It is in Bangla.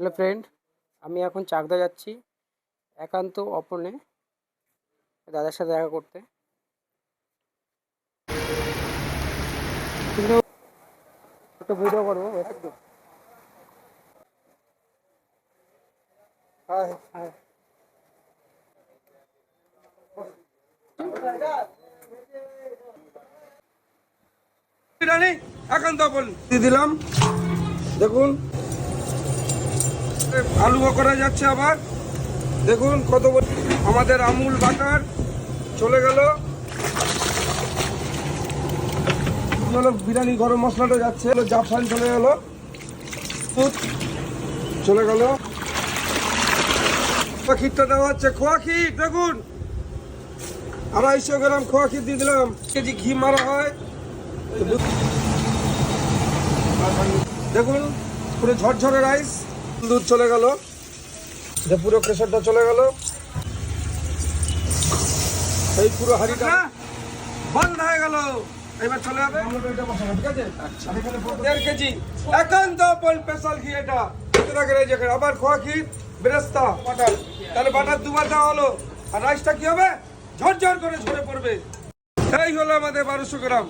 হ্যালো ফ্রেন্ড, আমি এখন চাকদা যাচ্ছি একান্ত অপনে দাদার সাথে দেখা করতে। কিন্তু একটু ভিডিও করবো। হ্যাঁ হ্যাঁ, একান্ত দিয়ে দিলাম। দেখুন আলু করা যাচ্ছে আবার। দেখুন কত আমাদের আমুল বাটার চলে গেল। বিরিয়ানি গরম মশলাটা যাচ্ছে, জাফরান চলে গেল, চলে গেল। ক্ষীরটা দেওয়া হচ্ছে, খোয়া ক্ষীর। দেখুন 250 গ্রাম খোয়া ক্ষীর দিয়ে দিলাম। কেজি ঘি মারা হয়। দেখুন পুরো ঝরঝরে রাইস, দুধ চলে গেল, পুরো কেশরটা চলে গেল। এই পুরো হাঁড়িটা বন্ধ হয়ে গেল। এবার চলে যাবে, ঠিক আছে? 1.5 কেজি একান্ত স্পেশাল ঘি। এটা আবার খোয়া ক্ষীর, বেরেস্তা, বাটার। তাহলে বাটার দুবার দেওয়া হলো, আর রাইসটা কি হবে? ঝরঝর করে ঝরে পড়বে। এই হলো আমাদের 1200 গ্রাম।